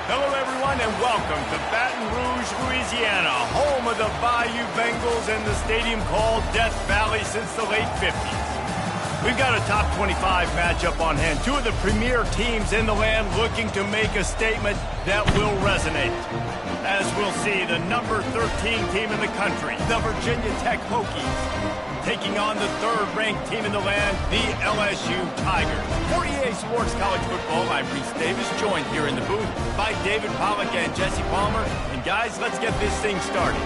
Hello, everyone, and welcome to Baton Rouge, Louisiana, home of the Bayou Bengals and the stadium called Death Valley since the late 50s. We've got a top 25 matchup on hand. Two of the premier teams in the land looking to make a statement that will resonate. As we'll see, the number 13 team in the country, the Virginia Tech Hokies, taking on the third-ranked team in the land, the LSU Tigers. For EA Sports College Football, I'm Reese Davis, joined here in the booth by David Pollack and Jesse Palmer. And guys, let's get this thing started.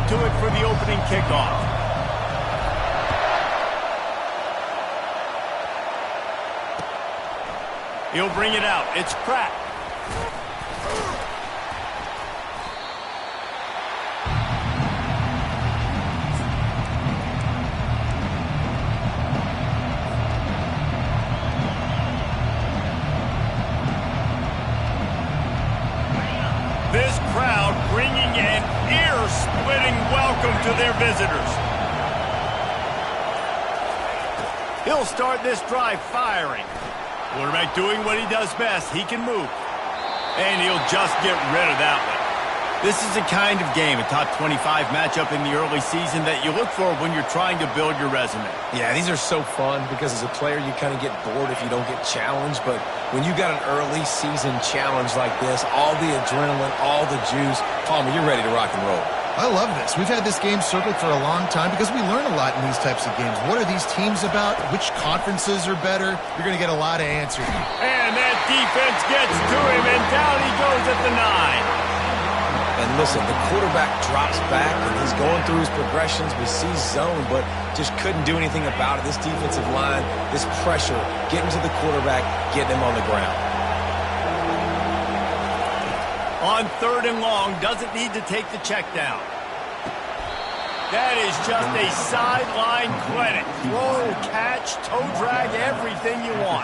To it for the opening kickoff. He'll bring it out. It's Pratt. This crowd bringing an ear-splitting welcome to their visitors. He'll start this drive firing. Quarterback doing what he does best. He can move. And he'll just get rid of that one. This is the kind of game, a top 25 matchup in the early season, that you look for when you're trying to build your resume. Yeah, these are so fun because as a player, you kind of get bored if you don't get challenged. But when you got an early season challenge like this, all the adrenaline, all the juice, Palmer, you're ready to rock and roll. I love this. We've had this game circled for a long time because we learn a lot in these types of games. What are these teams about? Which conferences are better? You're going to get a lot of answers. And that defense gets to him, and down he goes at the 9. And listen, the quarterback drops back, and he's going through his progressions. We see zone, but just couldn't do anything about it. This defensive line, this pressure, getting to the quarterback, getting him on the ground. On 3rd and long, doesn't need to take the check down. That is just a sideline clinic. Throw, catch, toe drag, everything you want.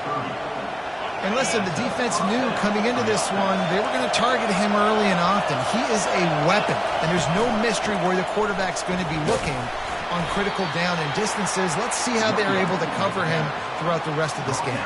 And listen, the defense knew coming into this one, they were going to target him early and often. He is a weapon, and there's no mystery where the quarterback's going to be looking on critical down and distances. Let's see how they're able to cover him throughout the rest of this game.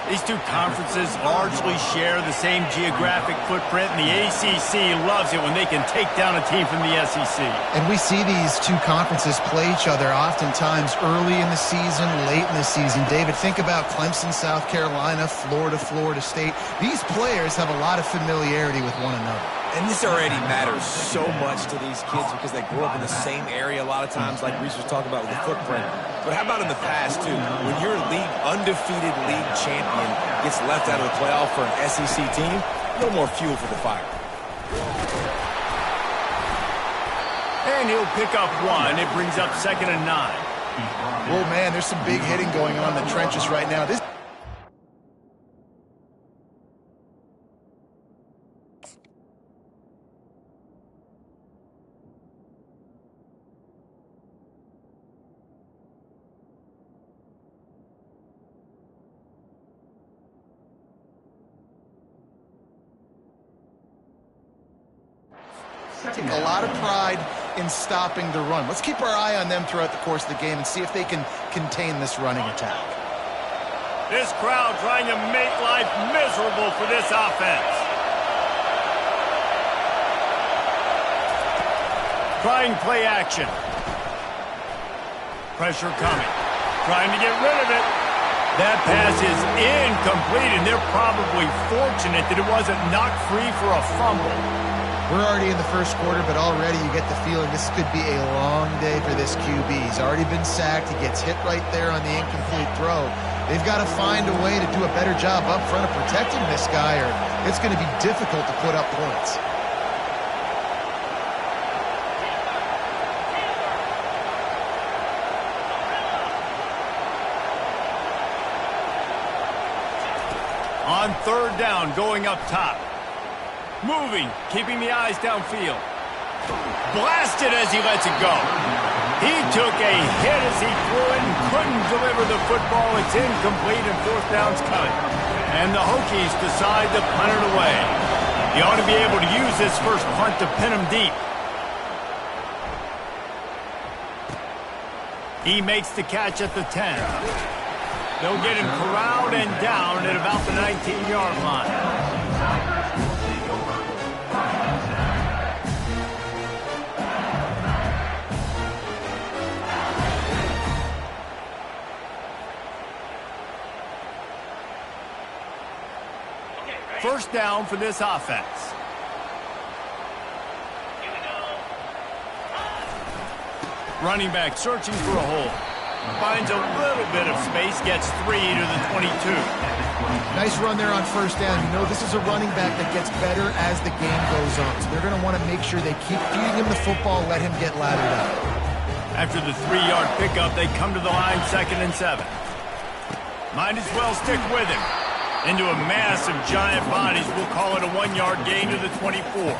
These two conferences largely share the same geographic footprint, and the ACC loves it when they can take down a team from the SEC. And we see these two conferences play each other oftentimes early in the season, late in the season. David, think about Clemson, South Carolina, Florida, Florida State. These players have a lot of familiarity with one another. And this already matters so much to these kids because they grew up in the same area a lot of times, like Reese was talking about with the footprint. But how about in the past, too? When your undefeated league champion gets left out of the playoff for an SEC team, a little more fuel for the fire. And he'll pick up one. It brings up 2nd and 9. Oh, man, there's some big hitting going on in the trenches right now. This take a lot of pride in stopping the run. Let's keep our eye on them throughout the course of the game and see if they can contain this running attack. This crowd trying to make life miserable for this offense. Trying play action. Pressure coming. Trying to get rid of it. That pass is incomplete, and they're probably fortunate that it wasn't knocked free for a fumble. We're already in the first quarter, but already you get the feeling this could be a long day for this QB. He's already been sacked. He gets hit right there on the incomplete throw. They've got to find a way to do a better job up front of protecting this guy, or it's going to be difficult to put up points. On 3rd down, going up top. Moving, keeping the eyes downfield. Blasted as he lets it go. He took a hit as he threw it and couldn't deliver the football. It's incomplete and fourth down's coming. And the Hokies decide to punt it away. You ought to be able to use this first punt to pin him deep. He makes the catch at the 10. They'll get him corralled and down at about the 19-yard line. First down for this offense. Running back searching for a hole. Finds a little bit of space, gets 3 to the 22. Nice run there on first down. You know this is a running back that gets better as the game goes on. So they're going to want to make sure they keep feeding him the football, let him get laddered up. After the 3-yard pickup, they come to the line 2nd and 7. Might as well stick with him. Into a mass of giant bodies. We'll call it a 1-yard gain to the 24.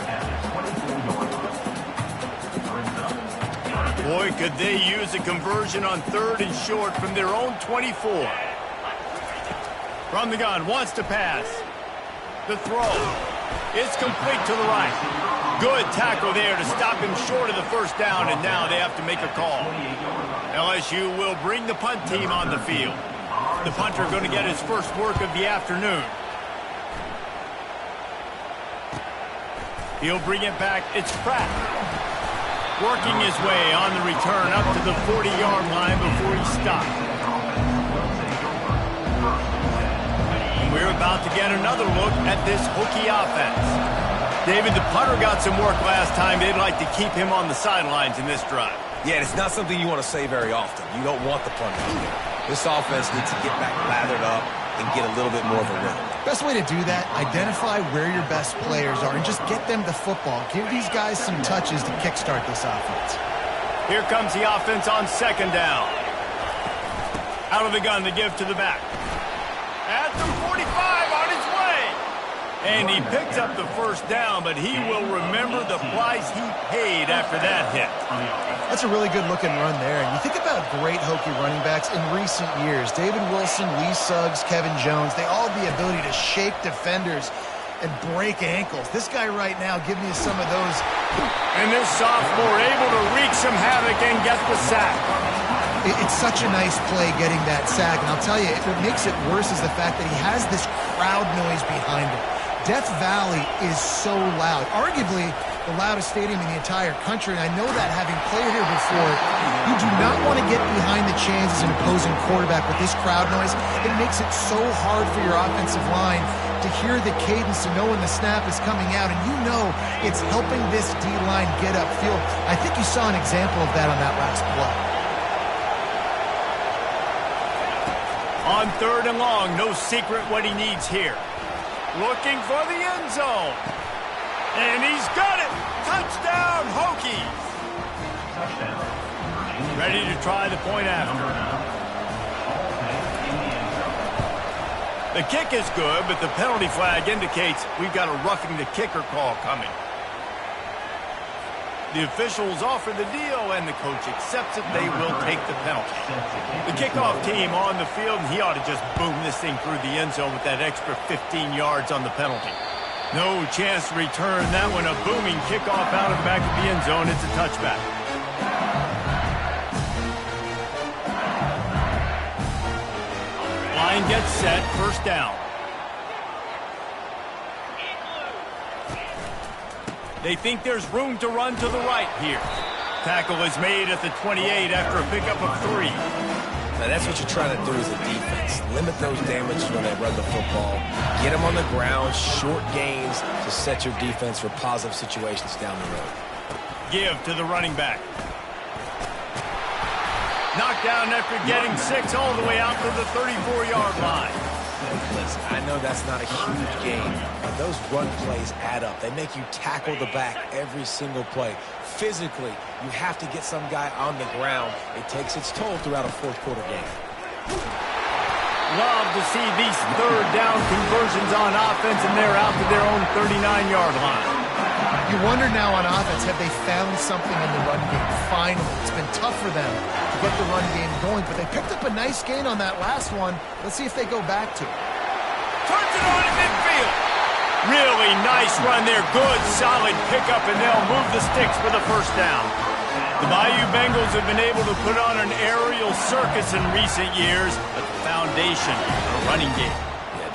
Boy, could they use a conversion on 3rd and short from their own 24. From the gun, wants to pass. The throw. It's complete to the right. Good tackle there to stop him short of the first down, and now they have to make a call. LSU will bring the punt team on the field. The punter going to get his first work of the afternoon. He'll bring it back. It's Pratt. Working his way on the return up to the 40-yard line before he stopped. And we're about to get another look at this Hokie offense. David, the punter got some work last time. They'd like to keep him on the sidelines in this drive. Yeah, it's not something you want to say very often. You don't want the punter out there. This offense needs to get back lathered up and get a little bit more of a rhythm. Best way to do that, identify where your best players are and just get them the football. Give these guys some touches to kickstart this offense. Here comes the offense on 2nd down. Out of the gun, the give to the back. At the 45, on his way. And he picks up the first down, but he will remember the price he paid after that hit. That's a really good-looking run there. And you think about great Hokie running backs in recent years. David Wilson, Lee Suggs, Kevin Jones, they all have the ability to shake defenders and break ankles. This guy right now, give me some of those. And this sophomore able to wreak some havoc and get the sack. It's such a nice play getting that sack. And I'll tell you, what makes it worse is the fact that he has this crowd noise behind him. Death Valley is so loud. Arguably the loudest stadium in the entire country, and I know that having played here before, you do not want to get behind the chains as an opposing quarterback with this crowd noise. It makes it so hard for your offensive line to hear the cadence, to know when the snap is coming out, and you know it's helping this D-line get upfield. I think you saw an example of that on that last play. On 3rd and long, no secret what he needs here. Looking for the end zone. And he's got it! Touchdown, Hokies! Ready to try the point after. The kick is good, but the penalty flag indicates we've got a roughing the kicker call coming. The officials offer the deal, and the coach accepts it. They will take the penalty. The kickoff team on the field, and he ought to just boom this thing through the end zone with that extra 15 yards on the penalty. No chance to return that one. A booming kickoff out of the back of the end zone. It's a touchback. Line gets set. First down. They think there's room to run to the right here. Tackle is made at the 28 after a pickup of 3. Now that's what you're trying to do as a defense. Limit those damages when they run the football. Get them on the ground, short gains to set your defense for positive situations down the road. Give to the running back. Knocked down after getting 6 all the way out to the 34-yard line. Listen, I know that's not a huge game, but those run plays add up. They make you tackle the back every single play. Physically, you have to get some guy on the ground. It takes its toll throughout a fourth-quarter game. Love to see these 3rd down conversions on offense, and they're out to their own 39-yard line. You wonder now on offense, have they found something in the run game? Finally, it's been tough for them to get the run game going, but they picked up a nice gain on that last one. Let's see if they go back to it. Turns it on in midfield. Really nice run there. Good, solid pickup, and they'll move the sticks for the first down. The Bayou Bengals have been able to put on an aerial circus in recent years, but the foundation, a running game.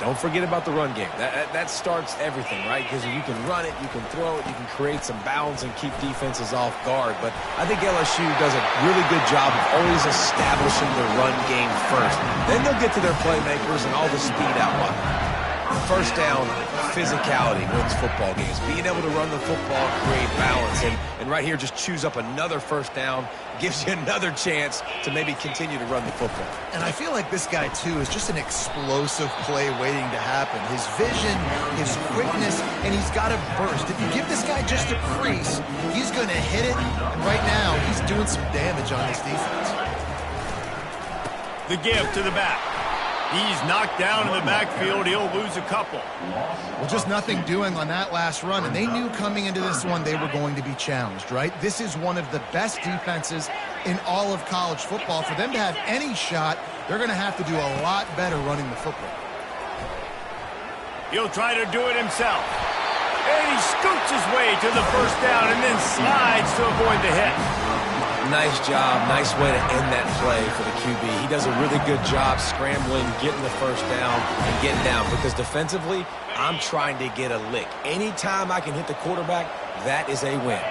Don't forget about the run game. That starts everything, right? Because you can run it, you can throw it, you can create some bounds and keep defenses off guard. But I think LSU does a really good job of always establishing the run game first. Then they'll get to their playmakers and all the speed out wide. First down, physicality wins football games. Being able to run the football, create balance, and right here just choose up another first down, gives you another chance to maybe continue to run the football. And I feel like this guy, too, is just an explosive play waiting to happen. His vision, his quickness, and he's got a burst. If you give this guy just a crease, he's going to hit it, and right now he's doing some damage on his defense. The give to the back. He's knocked down in the backfield. He'll lose a couple. Well, just nothing doing on that last run, and they knew coming into this one they were going to be challenged, right? This is one of the best defenses in all of college football. For them to have any shot, they're going to have to do a lot better running the football. He'll try to do it himself. And he scoots his way to the first down and then slides to avoid the hit. Nice job. Nice way to end that play for the QB. He does a really good job scrambling, getting the first down, and getting down. Because defensively, I'm trying to get a lick. Anytime I can hit the quarterback, that is a win.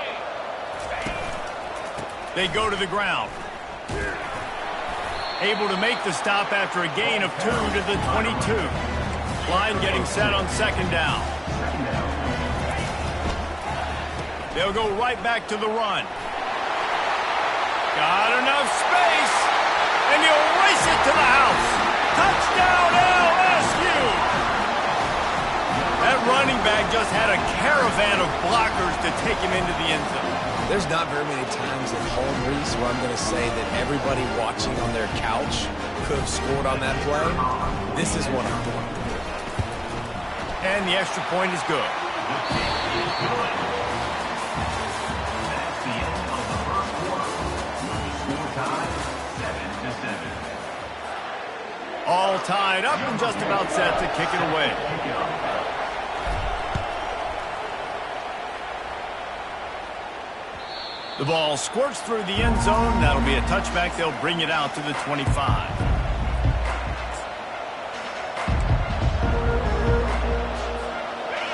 They go to the ground. Able to make the stop after a gain of 2 to the 22. Line getting set on second down. They'll go right back to the run. Got enough space, and he'll race it to the house. Touchdown, LSU! That running back just had a caravan of blockers to take him into the end zone. There's not very many times at home, Reese, where I'm going to say that everybody watching on their couch could have scored on that play. This is one of them. And the extra point is good. All tied up and just about set to kick it away. The ball squirts through the end zone. That'll be a touchback. They'll bring it out to the 25.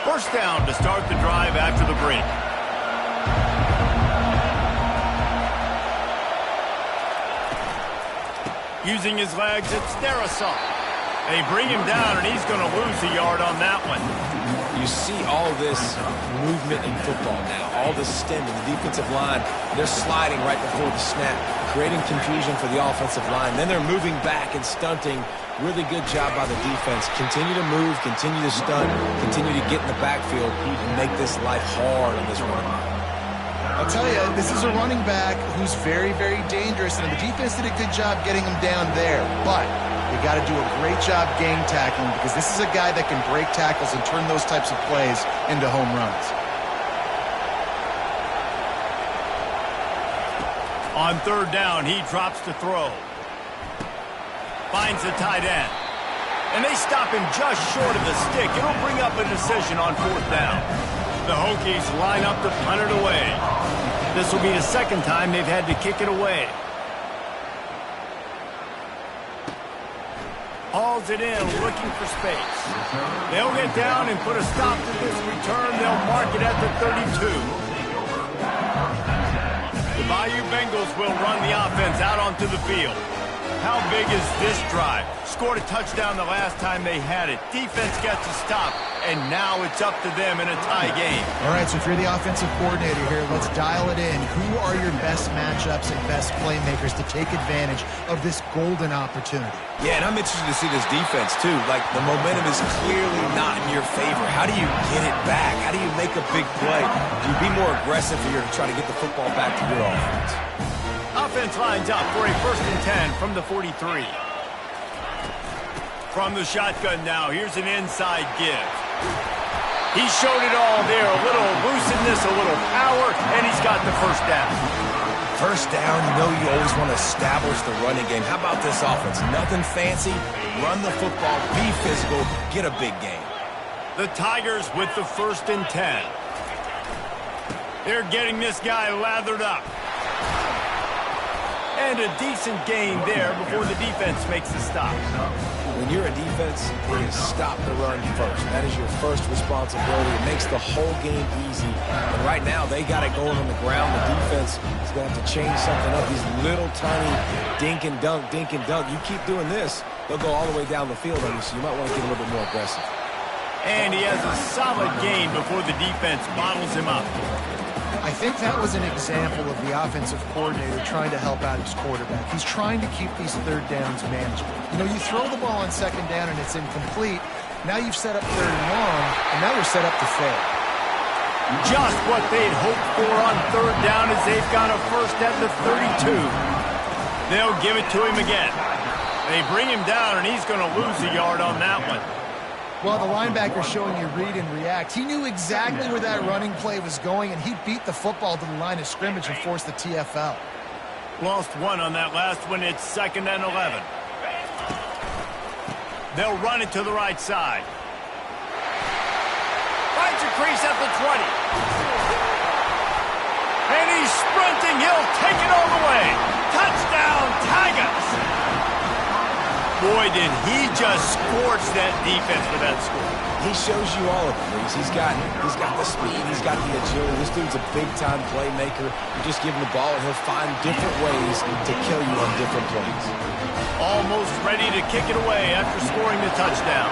First down to start the drive after the break. Using his legs, it's Darrisaw. They bring him down, and he's going to lose a yard on that one. You see all this movement in football now, all this stemming, the defensive line, they're sliding right before the snap, creating confusion for the offensive line. Then they're moving back and stunting. Really good job by the defense. Continue to move, continue to stunt, continue to get in the backfield and make this life hard on this run. I'll tell you, this is a running back who's very, very dangerous, and the defense did a good job getting him down there. But you got to do a great job game tackling because this is a guy that can break tackles and turn those types of plays into home runs. On third down, he drops to throw. Finds the tight end. And they stop him just short of the stick. It'll bring up a decision on fourth down. The Hokies line up to punt it away. This will be the second time they've had to kick it away. Hauls it in, looking for space. They'll get down and put a stop to this return. They'll mark it at the 32. The Bayou Bengals will run the offense out onto the field. How big is this drive? Scored a touchdown the last time they had it. Defense gets a stop, and now it's up to them in a tie game. All right, so if you're the offensive coordinator here, let's dial it in. Who are your best matchups and best playmakers to take advantage of this golden opportunity? Yeah, and I'm interested to see this defense, too. Like, the momentum is clearly not in your favor. How do you get it back? How do you make a big play? Do you be more aggressive here to try to get the football back to your offense? Offense lines up for a 1st and 10 from the 43. From the shotgun now, here's an inside give. He showed it all there. A little elusiveness, a little power, and he's got the first down. First down, you know you always want to establish the running game. How about this offense? Nothing fancy. Run the football, be physical, get a big gain. The Tigers with the 1st and 10. They're getting this guy lathered up. And a decent gain there before the defense makes the stop. When you're a defense, it is stop the run first. That is your first responsibility. It makes the whole game easy. And right now, they got it going on the ground. The defense is going to have to change something up. These little tiny dink and dunk, dink and dunk. You keep doing this, they'll go all the way down the field on you, so you might want to get a little bit more aggressive. And he has a solid gain before the defense bottles him up. I think that was an example of the offensive coordinator trying to help out his quarterback. He's trying to keep these third downs manageable. You know, you throw the ball on second down and it's incomplete. Now you've set up third and long, and now you're set up to fail. Just what they'd hoped for on third down as they've got a first at the 32. They'll give it to him again. They bring him down, and he's going to lose a yard on that one. Well, the linebacker's showing you read and react. He knew exactly where that running play was going, and he beat the football to the line of scrimmage and forced the TFL. Lost one on that last one. It's 2nd and 11. They'll run it to the right side. Finds a crease at the 20. And he's sprinting. He'll take it all the way. Touchdown, Tigers! Boy, did he just scorch that defense for that score. He shows you all of it. He's got the speed. He's got the agility. This dude's a big-time playmaker. You just give him the ball, and he'll find different ways to kill you on different plays. Almost ready to kick it away after scoring the touchdown.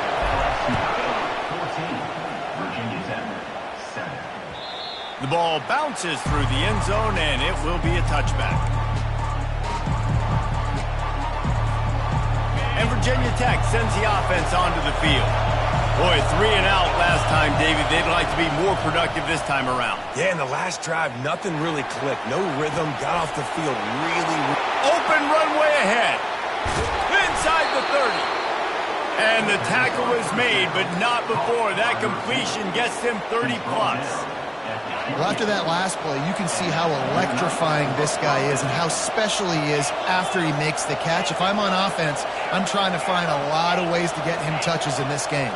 14, Virginia Tech, 7. The ball bounces through the end zone, and it will be a touchback. And Virginia Tech sends the offense onto the field. Boy, 3 and out last time, David. They'd like to be more productive this time around. Yeah, in the last drive, nothing really clicked. No rhythm. Got off the field really. Open runway ahead. Inside the 30. And the tackle is made, but not before. That completion gets them 30-plus. Well, after that last play, you can see how electrifying this guy is and how special he is after he makes the catch. If I'm on offense, I'm trying to find a lot of ways to get him touches in this game.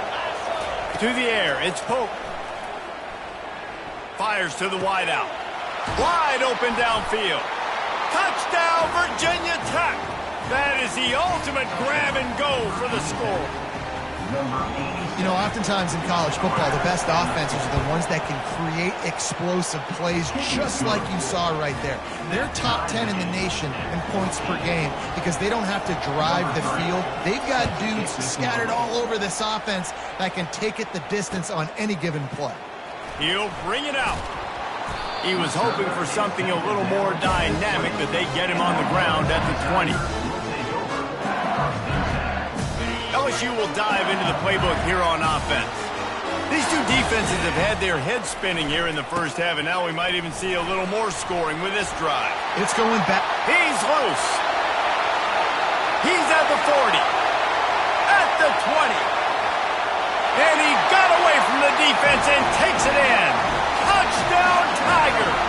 To the air, it's Pope. Fires to the wideout. Wide open downfield. Touchdown, Virginia Tech. That is the ultimate grab and go for the score. You know, oftentimes in college football, the best offenses are the ones that can create explosive plays just like you saw right there. They're top 10 in the nation in points per game because they don't have to drive the field. They've got dudes scattered all over this offense that can take it the distance on any given play. He'll bring it out. He was hoping for something a little more dynamic, but they get him on the ground at the 20. LSU will dive into the playbook here on offense. These two defenses have had their heads spinning here in the first half, and now we might even see a little more scoring with this drive. It's going back. He's loose. He's at the 40. At the 20. And he got away from the defense and takes it in. Touchdown, Tigers.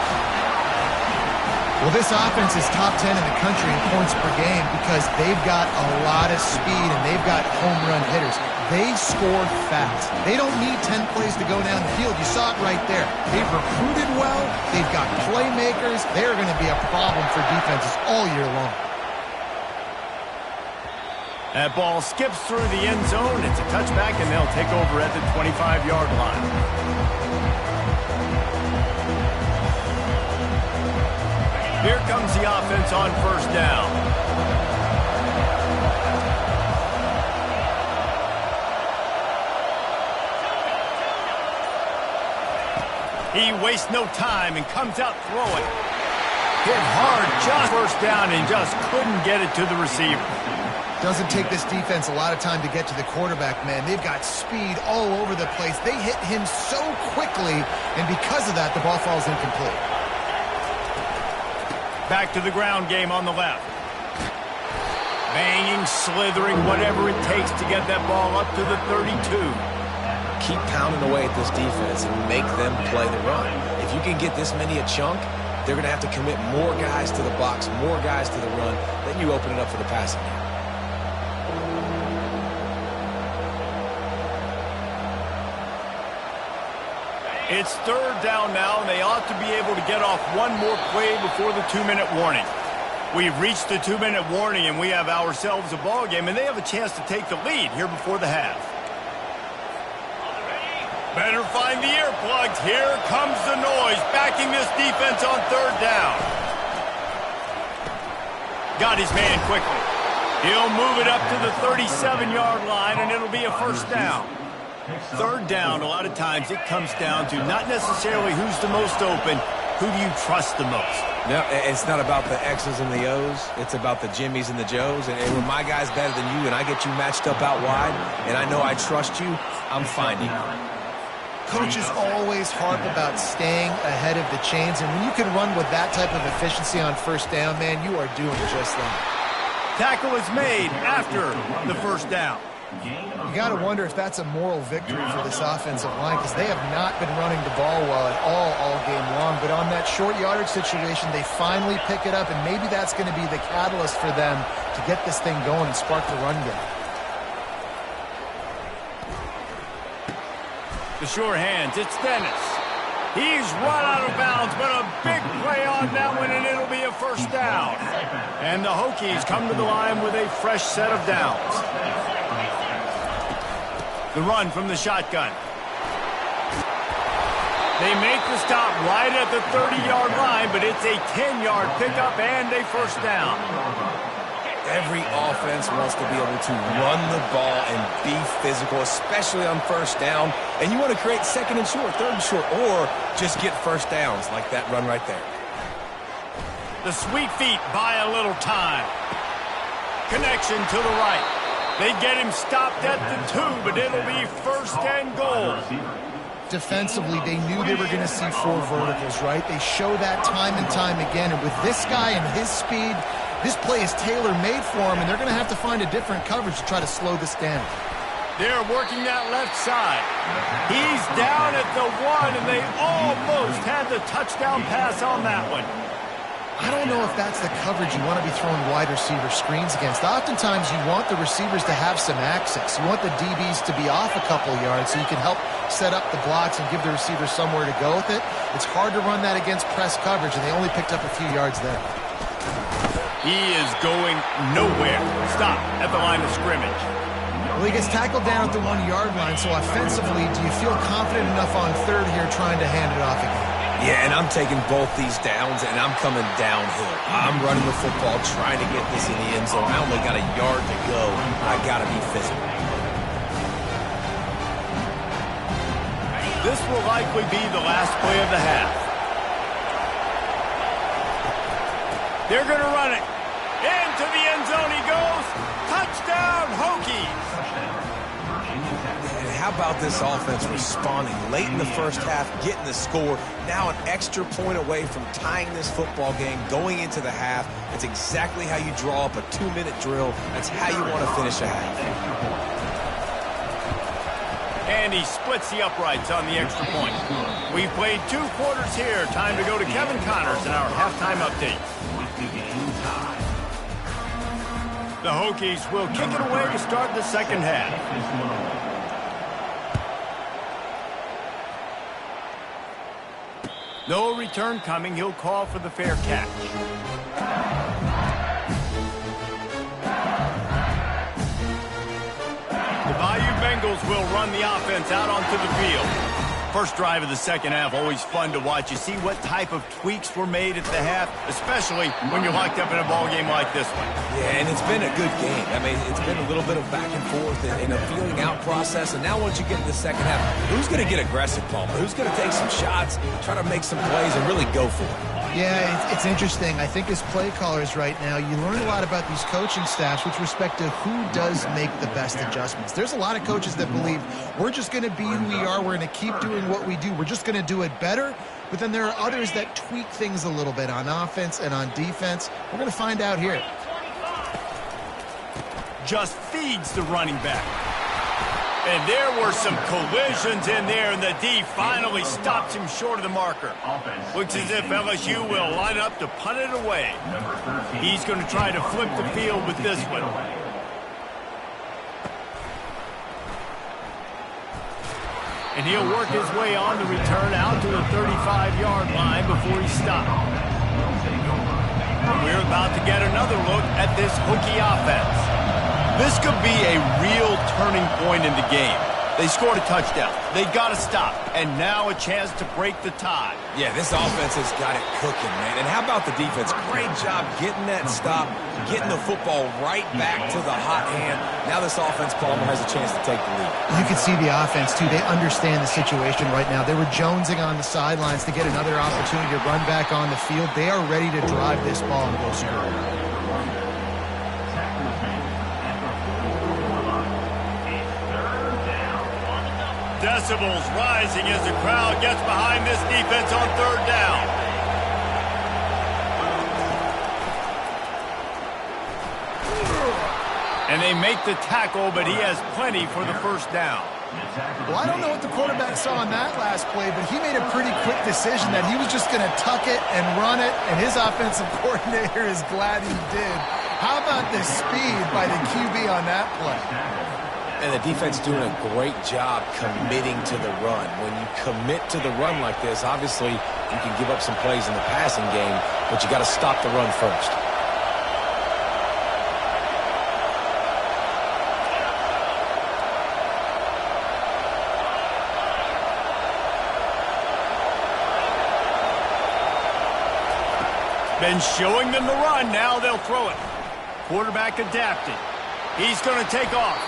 Well, this offense is top 10 in the country in points per game because they've got a lot of speed and they've got home run hitters. They score fast. They don't need 10 plays to go down the field. You saw it right there. They've recruited well. They've got playmakers. They're going to be a problem for defenses all year long. That ball skips through the end zone. It's a touchback, and they'll take over at the 25-yard line. Here comes the offense on first down. He wastes no time and comes out throwing. Hit hard, just first down, and just couldn't get it to the receiver. Doesn't take this defense a lot of time to get to the quarterback, man. They've got speed all over the place. They hit him so quickly, and because of that, the ball falls incomplete. Back to the ground game on the left. Banging, slithering, whatever it takes to get that ball up to the 32. keep pounding away at this defense and make them play the run. If you can get this many a chunk, they're going to have to commit more guys to the box, more guys to the run. Then you open it up for the passing game. It's third down now, and they ought to be able to get off one more play before the 2-minute warning. We've reached the 2-minute warning, and we have ourselves a ball game, and they have a chance to take the lead here before the half. Better find the earplugs. Here comes the noise, backing this defense on third down. Got his man quickly. He'll move it up to the 37-yard line, and it'll be a first down. Third down, a lot of times it comes down to not necessarily who's the most open, who do you trust the most? No, it's not about the X's and the O's. It's about the Jimmies and the Joes. And when my guy's better than you and I get you matched up out wide and I know I trust you, I'm finding you. Coaches always harp about staying ahead of the chains, and when you can run with that type of efficiency on first down, man, you are doing just that. Tackle is made after the first down. You got to wonder if that's a moral victory for this offensive line, because they have not been running the ball well at all game long. But on that short yardage situation, they finally pick it up, and maybe that's going to be the catalyst for them to get this thing going and spark the run game. The sure hands, it's Dennis. He's run out of bounds, but a big play on that one, and it'll be a first down. And the Hokies come to the line with a fresh set of downs. The run from the shotgun. They make the stop right at the 30-yard line, but it's a 10-yard pickup and a first down. Every offense wants to be able to run the ball and be physical, especially on first down. And you want to create second and short, third and short, or just get first downs like that run right there. The sweet feet buy a little time. Connection to the right. They get him stopped at the 2, but it'll be first and goal. Defensively, they knew they were going to see 4 verticals, right? They show that time and time again. And with this guy and his speed, this play is tailor-made for him, and they're going to have to find a different coverage to try to slow this down. They're working that left side. He's down at the 1, and they almost had the touchdown pass on that one. I don't know if that's the coverage you want to be throwing wide receiver screens against. Oftentimes, you want the receivers to have some access. You want the DBs to be off a couple yards so you can help set up the blocks and give the receivers somewhere to go with it. It's hard to run that against press coverage, and they only picked up a few yards there. He is going nowhere. Stop at the line of scrimmage. Well, he gets tackled down at the 1-yard line, so offensively, do you feel confident enough on third here trying to hand it off again? Yeah, and I'm taking both these downs, and I'm coming downhill. I'm running the football, trying to get this in the end zone. I only got a yard to go. I got to be physical. This will likely be the last play of the half. They're going to run it. Into the end zone he goes. Touchdown, Hokies. How about this offense responding late in the first half, getting the score, now an extra point away from tying this football game, going into the half. It's exactly how you draw up a 2-minute drill. That's how you want to finish a half. And he splits the uprights on the extra point. We've played 2 quarters here. Time to go to Kevin Connors in our halftime update. The Hokies will kick it away to start the second half. No return coming. He'll call for the fair catch. The Bayou Bengals will run the offense out onto the field. First drive of the second half, always fun to watch. You see what type of tweaks were made at the half, especially when you're locked up in a ball game like this one. Yeah, and it's been a good game. I mean, it's been a little bit of back and forth and a feeling out process. And now once you get to the second half, who's going to get aggressive, Palmer? Who's going to take some shots, try to make some plays, and really go for it? Yeah, it's interesting. I think as play callers right now, you learn a lot about these coaching staffs with respect to who does make the best adjustments. There's a lot of coaches that believe we're just going to be who we are. We're going to keep doing what we do. We're just going to do it better. But then there are others that tweak things a little bit on offense and on defense. We're going to find out here. Just feeds the running back. And there were some collisions in there, and the D finally stops him short of the marker. Looks as if LSU will line up to punt it away. He's going to try to flip the field with this one. And he'll work his way on the return out to the 35-yard line before he stopped. We're about to get another look at this Hokie offense. This could be a real turning point in the game. They scored a touchdown. They got to stop. And now a chance to break the tie. Yeah, this offense has got it cooking, man. And how about the defense? Great job getting that stop, getting the football right back to the hot hand. Now this offense, Palmer, has a chance to take the lead. You can see the offense, too. They understand the situation right now. They were jonesing on the sidelines to get another opportunity to run back on the field. They are ready to drive this ball and go score. Decibels rising as the crowd gets behind this defense on third down. And they make the tackle, but he has plenty for the first down. Well, I don't know what the quarterback saw on that last play, but he made a pretty quick decision that he was just going to tuck it and run it, and his offensive coordinator is glad he did. How about the speed by the QB on that play? And the defense doing a great job committing to the run. When you commit to the run like this, obviously you can give up some plays in the passing game, but you got to stop the run first. Been showing them the run. Now they'll throw it. Quarterback adapted. He's going to take off.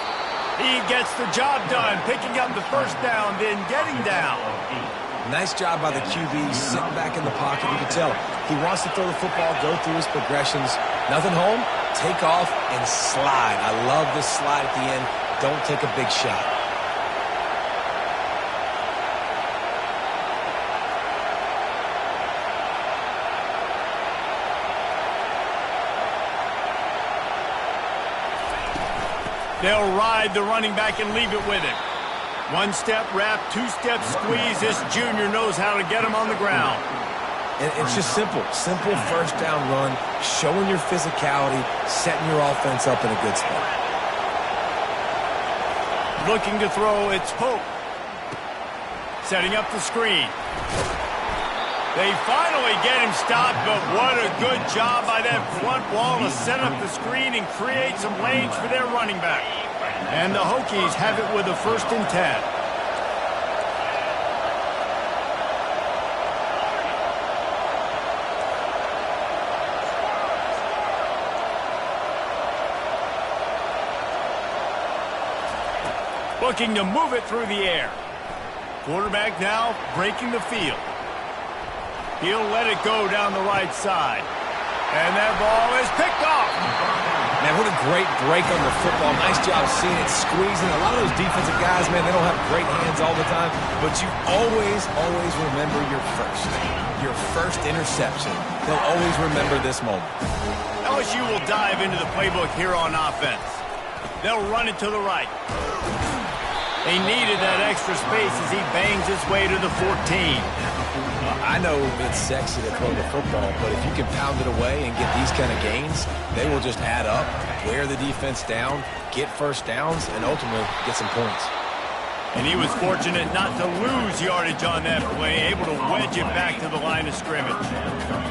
He gets the job done, picking up the first down, then getting down. Nice job by the QB, sitting back in the pocket. You can tell he wants to throw the football, go through his progressions. Nothing home, take off, and slide. I love this slide at the end. Don't take a big shot. They'll ride the running back and leave it with him. One-step wrap, two-step squeeze. This junior knows how to get him on the ground. And it's just simple. Simple first down run, showing your physicality, setting your offense up in a good spot. Looking to throw, it's Pope. Setting up the screen. They finally get him stopped, but what a good job by that front wall to set up the screen and create some lanes for their running back. And the Hokies have it with a 1st and 10. Looking to move it through the air. Quarterback now breaking the field. He'll let it go down the right side. And that ball is picked off. Man, what a great break on the football. Nice job seeing it, squeezing. A lot of those defensive guys, man, they don't have great hands all the time, but you always remember your first interception. They'll always remember this moment. LSU will dive into the playbook here on offense. They'll run it to the right. They needed that extra space as he bangs his way to the 14. I know it's sexy to throw the football, but if you can pound it away and get these kind of gains, they will just add up, wear the defense down, get first downs, and ultimately get some points. And he was fortunate not to lose yardage on that play, able to wedge it back to the line of scrimmage.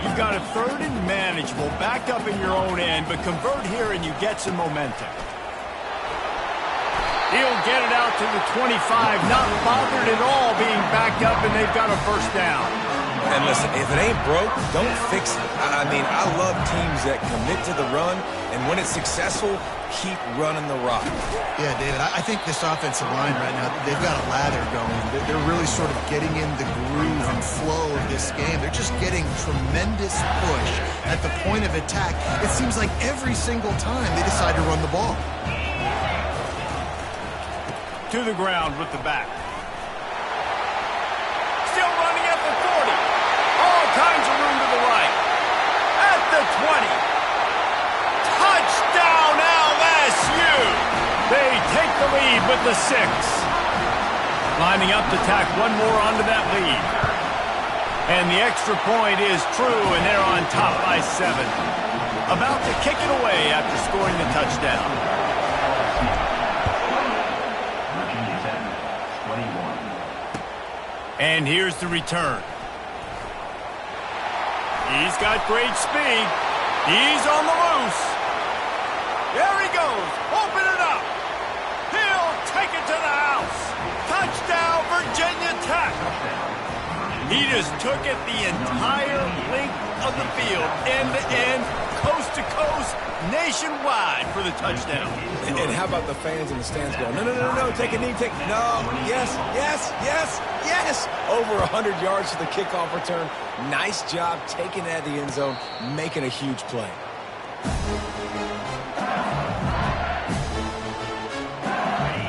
You've got a 3rd and manageable, back up in your own end, but convert here and you get some momentum. He'll get it out to the 25, not bothered at all being backed up, and they've got a 1st down. And listen, if it ain't broke, don't fix it. I mean, I love teams that commit to the run, and when it's successful, keep running the rock. Yeah, David, I think this offensive line right now, they've got a lather going. They're really sort of getting in the groove and flow of this game. They're just getting tremendous push at the point of attack. It seems like every single time they decide to run the ball. To the ground with the back. Still running at the 40. All kinds of room to the right. At the 20. Touchdown LSU. They take the lead with the 6. Lining up to tack one more onto that lead. And the extra point is true, and they're on top by 7. About to kick it away after scoring the touchdown. Virginia Tech, 21. And here's the return. He's got great speed. He's on the loose. There he goes. Open it up. He'll take it to the house. Touchdown, Virginia Tech. He just took it the entire length of the field, end to end, coast to coast, nationwide for the touchdown. And how about the fans in the stands going, no, no, no, no, take a knee, no, yes, yes, yes, yes. Over 100 yards to the kickoff return. Nice job taking it out of the end zone, making a huge play.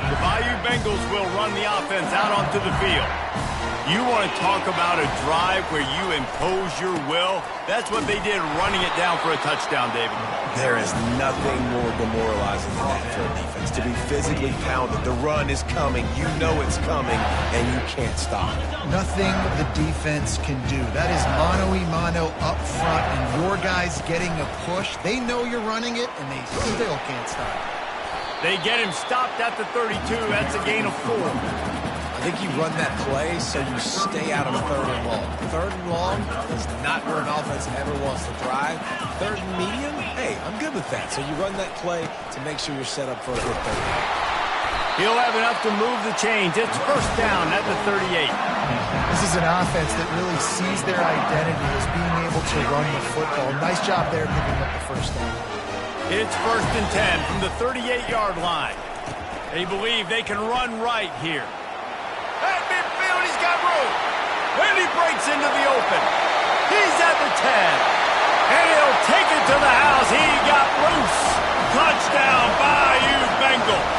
The Bayou Bengals will run the offense out onto the field. You want to talk about a drive where you impose your will? That's what they did, running it down for a touchdown, David. There is nothing more demoralizing than that for a defense. To be physically pounded. The run is coming. You know it's coming, and you can't stop it. Nothing the defense can do. That is mano-a-mano up front, and your guys getting a push. They know you're running it, and they still can't stop it. They get him stopped at the 32. That's a gain of 4. I think you run that play so you stay out of 3rd and long. 3rd and long is not where an offense ever wants to drive. 3rd and medium, hey, I'm good with that. So you run that play to make sure you're set up for a good 3rd down. He'll have enough to move the chains. It's first down at the 38. This is an offense that really sees their identity as being able to run the football. Nice job there picking up the first down. It's 1st and 10 from the 38-yard line. They believe they can run right here. At midfield, he's got room. And he breaks into the open. He's at the 10. And he'll take it to the house. He got loose. Touchdown, Bayou Bengals.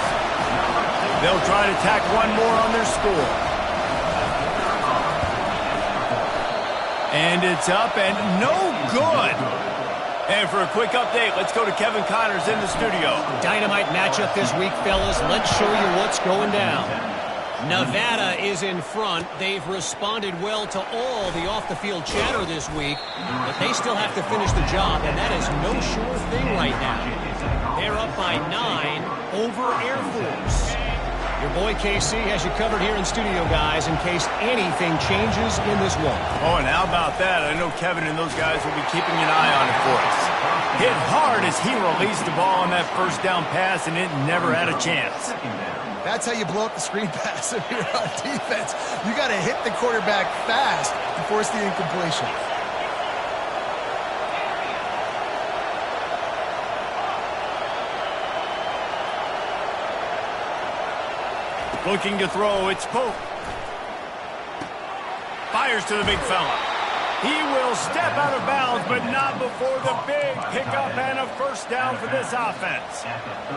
They'll try to tack one more on their score. And it's up and no good. And for a quick update, let's go to Kevin Connors in the studio. Dynamite matchup this week, fellas. Let's show you what's going down. Nevada is in front. They've responded well to all the off-the-field chatter this week, but they still have to finish the job, and that is no sure thing right now. They're up by 9 over Air Force. Your boy KC has you covered here in studio, guys, in case anything changes in this one. Oh, and how about that? I know Kevin and those guys will be keeping an eye on it for us. Hit hard as he released the ball on that first down pass, and it never had a chance. That's how you blow up the screen pass if you're on defense. You got to hit the quarterback fast to force the incompletion. Looking to throw, it's Pope. Fires to the big fella. He will step out of bounds, but not before the big pickup and a first down for this offense.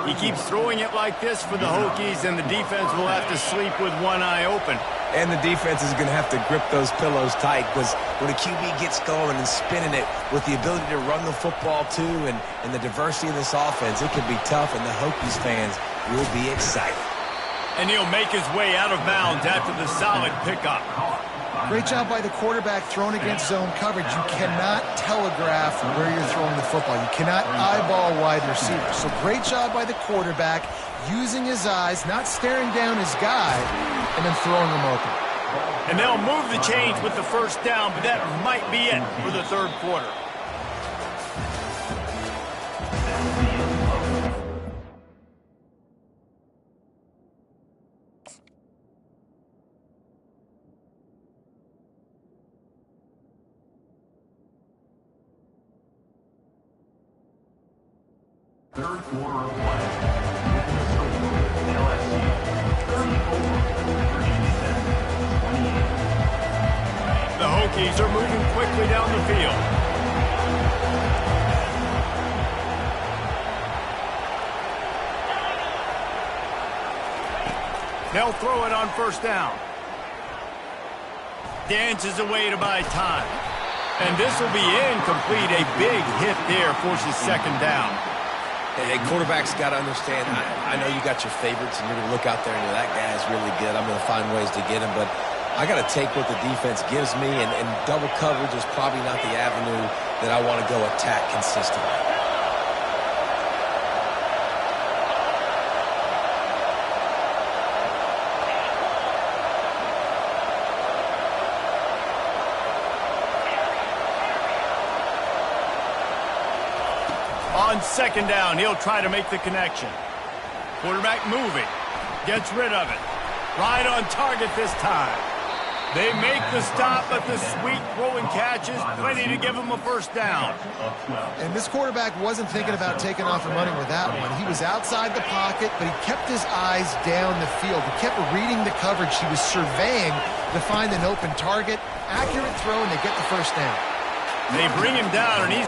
He keeps throwing it like this for the Hokies, and the defense will have to sleep with one eye open. And the defense is going to have to grip those pillows tight, because when a QB gets going and spinning it with the ability to run the football too, and the diversity of this offense, it can be tough, and the Hokies fans will be excited. And he'll make his way out of bounds after the solid pickup. Great job by the quarterback throwing against zone coverage. You cannot telegraph where you're throwing the football. You cannot eyeball wide receivers. So great job by the quarterback using his eyes, not staring down his guy, and then throwing him open. And they'll move the chains with the first down, but that might be it for the third quarter. Third quarter of play. LSU 34, Virginia Tech 28. The Hokies are moving quickly down the field. They'll throw it on first down. Dances away to buy time. And this will be incomplete. A big hit there forces second down. Hey, quarterbacks got to understand, I know you got your favorites, and you're going to look out there and you're, that guy's really good. I'm going to find ways to get him, but I got to take what the defense gives me, and double coverage is probably not the avenue that I want to go attack consistently. On second down, he'll try to make the connection. Quarterback moving. Gets rid of it. Right on target this time. They make the stop, but the sweet throw and catch is plenty to give him a first down. And this quarterback wasn't thinking about taking off and running with that one. He was outside the pocket, but he kept his eyes down the field. He kept reading the coverage. He was surveying to find an open target. Accurate throw, and they get the first down. They bring him down, and he's...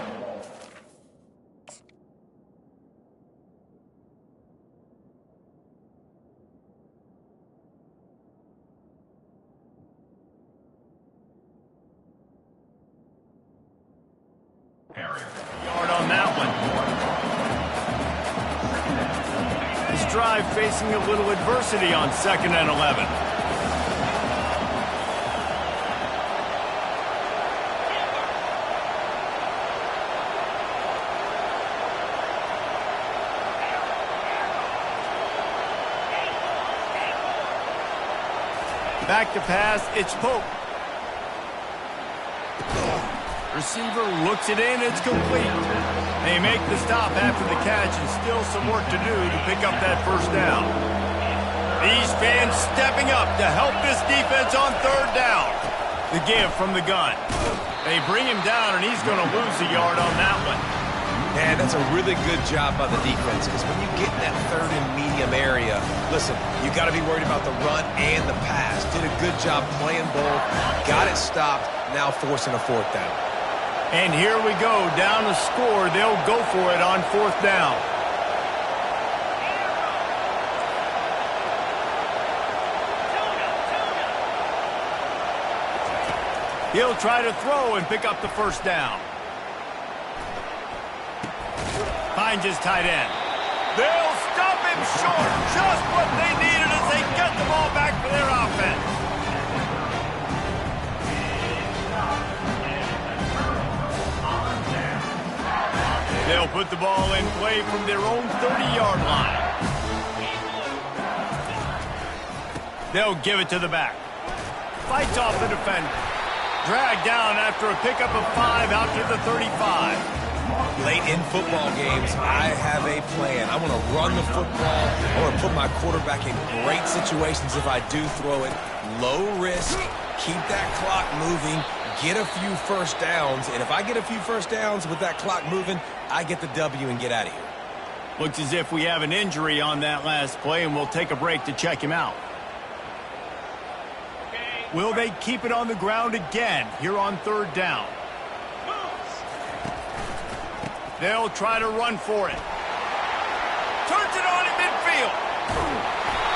yard on that one. This drive facing a little adversity on 2nd and 11. Back to pass, it's Pope. Receiver looks it in, it's complete. They make the stop after the catch, and still some work to do to pick up that first down. These fans stepping up to help this defense on 3rd down. The give from the gun. They bring him down, and he's going to lose a yard on that one. Man, that's a really good job by the defense, because when you get in that 3rd and medium area, listen, you got to be worried about the run and the pass. Did a good job playing both, got it stopped, now forcing a 4th down. And here we go, down a score. They'll go for it on 4th down. He'll try to throw and pick up the first down. Finds his tight end. They'll stop him short. Just what they needed as they get the ball back for their offense. They'll put the ball in play from their own 30-yard line. They'll give it to the back. Fights off the defender. Dragged down after a pickup of 5 out to the 35. Late in football games, I have a plan. I want to run the football. I want to put my quarterback in great situations if I do throw it. Low risk, keep that clock moving, get a few first downs. And if I get a few first downs with that clock moving, I get the W and get out of here. Looks as if we have an injury on that last play, and we'll take a break to check him out. Will they keep it on the ground again here on 3rd down? They'll try to run for it. Turns it on in midfield.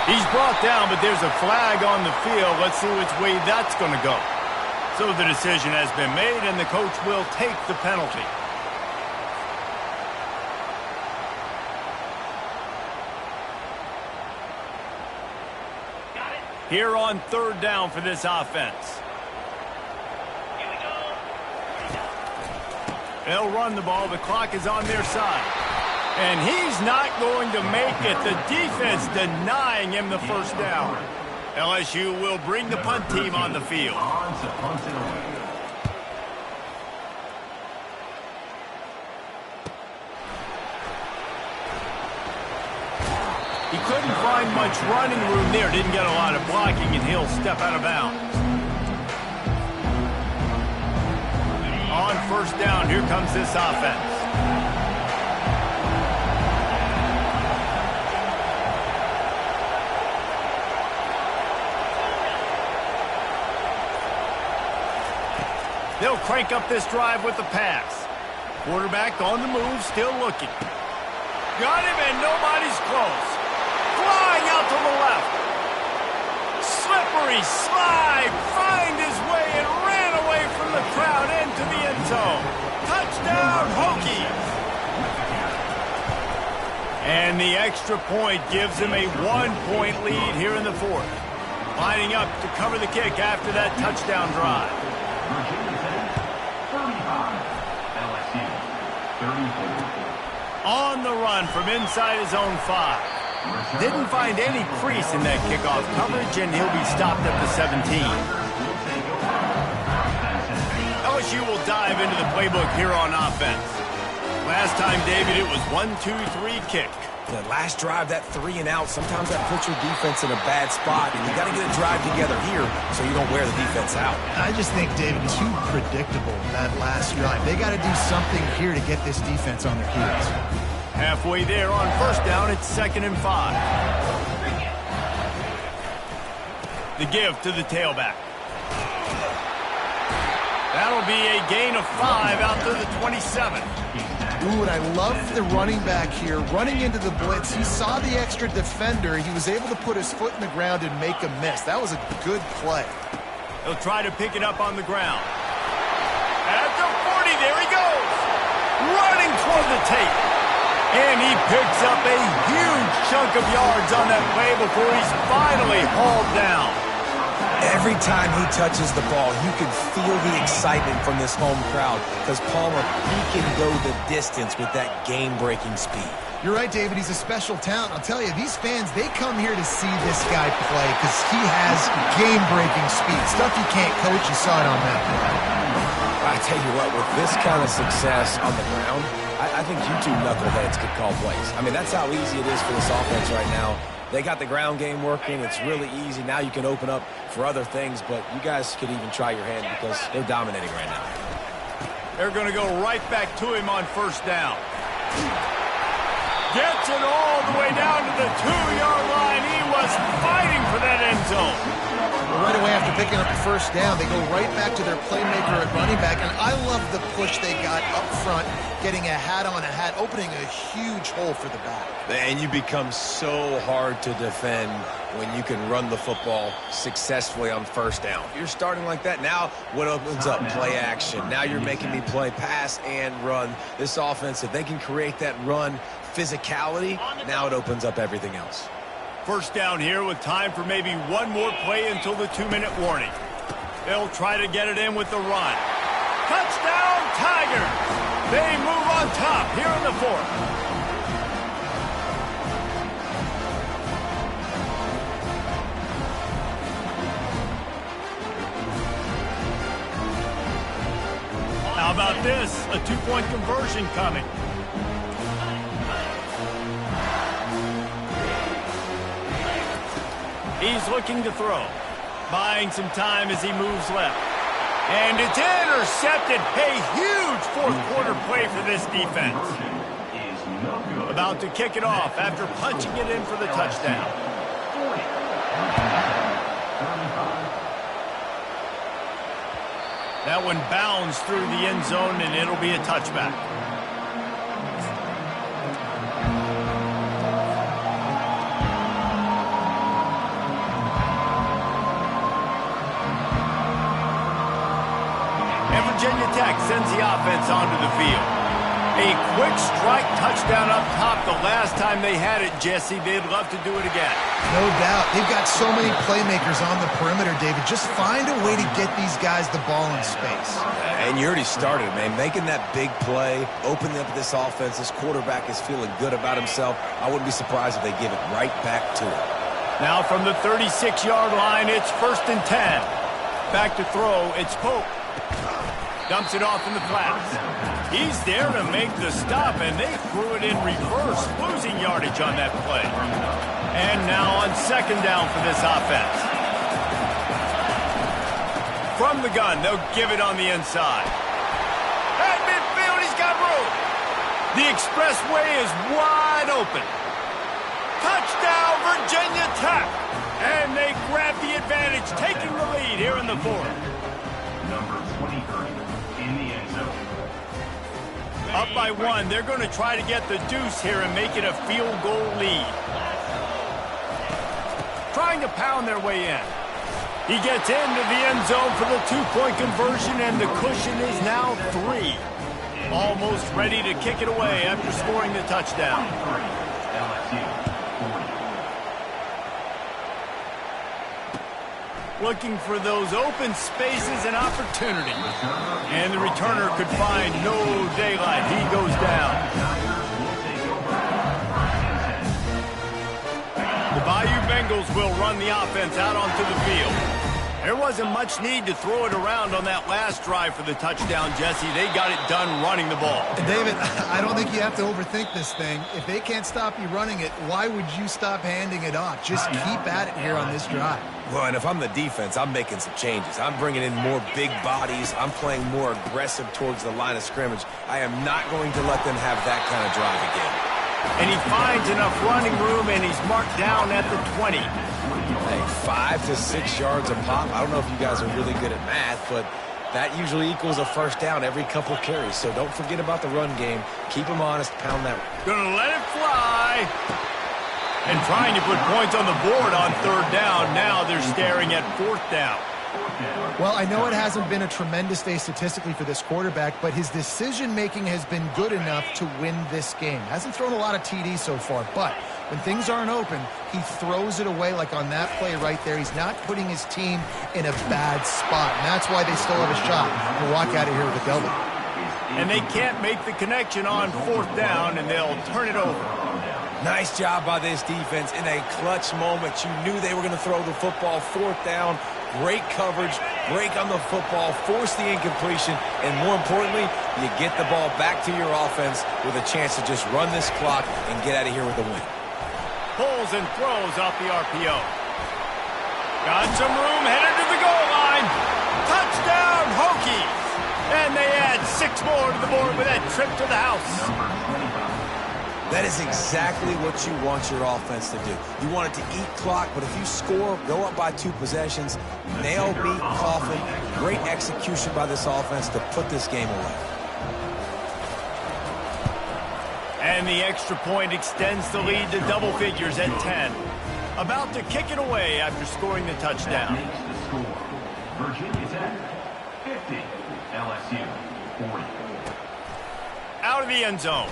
He's brought down, but there's a flag on the field. Let's see which way that's going to go. So the decision has been made, and the coach will take the penalty. Here on 3rd down for this offense. They'll run the ball. The clock is on their side. And he's not going to make it. The defense denying him the first down. LSU will bring the punt team on the field. He couldn't find much running room there. Didn't get a lot of blocking, and he'll step out of bounds. On 1st down, here comes this offense. They'll crank up this drive with the pass. Quarterback on the move, still looking. Got him, and nobody's close. Flying out to the left. Slippery slide, find his way and ran away from the crowd into the end zone. Touchdown, Hokies. And the extra point gives them a 1-point lead here in the fourth. Lining up to cover the kick after that touchdown drive. Virginia Tech, 35. LSU, 34. On the run from inside his own 5. Didn't find any crease in that kickoff coverage, and he'll be stopped at the 17. LSU will dive into the playbook here on offense. Last time, David, it was 1-2-3 kick. The last drive, that 3 and out, sometimes that puts your defense in a bad spot, and you got to get a drive together here so you don't wear the defense out. I just think, David, too predictable, that last drive. They got to do something here to get this defense on their heels. Halfway there on first down, it's 2nd and 5. The give to the tailback. That'll be a gain of 5 out to the 27. Ooh, and I love the running back here. Running into the blitz, he saw the extra defender. He was able to put his foot in the ground and make a miss. That was a good play. He'll try to pick it up on the ground. At the 40, there he goes. Running toward the tape. And he picks up a huge chunk of yards on that play before he's finally hauled down. Every time he touches the ball, you can feel the excitement from this home crowd because Palmer, he can go the distance with that game-breaking speed. You're right, David. He's a special talent. I'll tell you, these fans, they come here to see this guy play because he has game-breaking speed. Stuff you can't coach. You saw it on that play. I tell you what, with this kind of success on the ground, I think you two knuckleheads could call plays. I mean, that's how easy it is for this offense right now. They got the ground game working. It's really easy. Now you can open up for other things, but you guys could even try your hand because they're dominating right now. They're going to go right back to him on first down. Gets it all the way down to the 2-yard line. He was fighting for that end zone. Well, right away after picking up the first down, they go right back to their playmaker at running back, and I love the push they got up front, getting a hat on a hat, opening a huge hole for the back. And you become so hard to defend when you can run the football successfully on first down. You're starting like that. Now what opens up? Play action. Now you're making me play pass and run. This offense, if they can create that run physicality, now it opens up everything else. First down here with time for maybe one more play until the 2-minute warning. They'll try to get it in with the run. Touchdown, Tigers! They move on top here in the fourth. How about this? A 2-point conversion coming. He's looking to throw. Buying some time as he moves left. And it's intercepted. A huge fourth-quarter play for this defense. About to kick it off after punching it in for the touchdown. That one bounds through the end zone, and it'll be a touchback. Virginia Tech sends the offense onto the field. A quick strike touchdown up top the last time they had it, Jesse. They'd love to do it again. No doubt. They've got so many playmakers on the perimeter, David. Just find a way to get these guys the ball in space. And you already started, man. Making that big play, opening up this offense. This quarterback is feeling good about himself. I wouldn't be surprised if they give it right back to him. Now from the 36-yard line, it's 1st and 10. Back to throw, it's Pope. Dumps it off in the flats. He's there to make the stop, and they threw it in reverse, losing yardage on that play. And now on 2nd down for this offense. From the gun, they'll give it on the inside. At midfield, he's got room. The expressway is wide open. Touchdown, Virginia Tech. And they grab the advantage, taking the lead here in the fourth. Number 23 in the end zone. Up by 1, they're going to try to get the deuce here and make it a field goal lead. Trying to pound their way in. He gets into the end zone for the 2-point conversion, and the cushion is now 3. Almost ready to kick it away after scoring the touchdown. LSU 40. Looking for those open spaces and opportunities. And the returner could find no daylight. He goes down. The Bayou Bengals will run the offense out onto the field. There wasn't much need to throw it around on that last drive for the touchdown, Jesse. They got it done running the ball. David, I don't think you have to overthink this thing. If they can't stop you running it, why would you stop handing it off? Just keep at it here on this drive. Well, and if I'm the defense, I'm making some changes. I'm bringing in more big bodies. I'm playing more aggressive towards the line of scrimmage. I am not going to let them have that kind of drive again. And he finds enough running room, and he's marked down at the 20. Hey, 5 to 6 yards a pop. I don't know if you guys are really good at math, but that usually equals a first down every couple carries. So don't forget about the run game. Keep them honest. Pound that. Gonna let it fly. And trying to put points on the board on third down. Now they're staring at fourth down. Well, I know it hasn't been a tremendous day statistically for this quarterback, but his decision-making has been good enough to win this game. Hasn't thrown a lot of TDs so far, but when things aren't open, he throws it away like on that play right there. He's not putting his team in a bad spot, and that's why they still have a shot to walk out of here with a W. And they can't make the connection on fourth down, and they'll turn it over. Nice job by this defense in a clutch moment. You knew they were going to throw the football. Fourth down, great coverage, break on the football, force the incompletion, and more importantly, you get the ball back to your offense with a chance to just run this clock and get out of here with a win. Pulls and throws off the RPO. Got some room, headed to the goal line. Touchdown, Hokies! And they add 6 more to the board with that trip to the house. That is exactly what you want your offense to do. You want it to eat clock, but if you score, go up by 2 possessions, nail, meet, coffin, great execution by this offense to put this game away. And the extra point extends the lead to double figures at 10. About to kick it away after scoring the touchdown. That makes the score. Virginia Tech 50, LSU 40. Out of the end zone.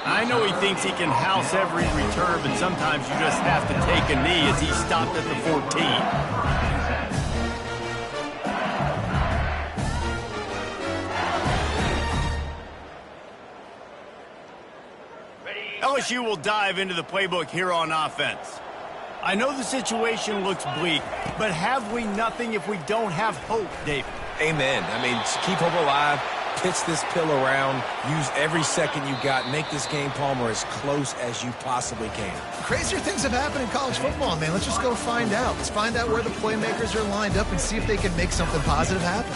I know he thinks he can house every return, but sometimes you just have to take a knee as he stopped at the 14. LSU will dive into the playbook here on offense. I know the situation looks bleak, but have we nothing if we don't have hope, David? Amen. I mean, keep hope alive. Pitch this pill around, use every second you got, make this game, Palmer, as close as you possibly can. Crazier things have happened in college football, man. Let's just go find out. Let's find out where the playmakers are lined up and see if they can make something positive happen.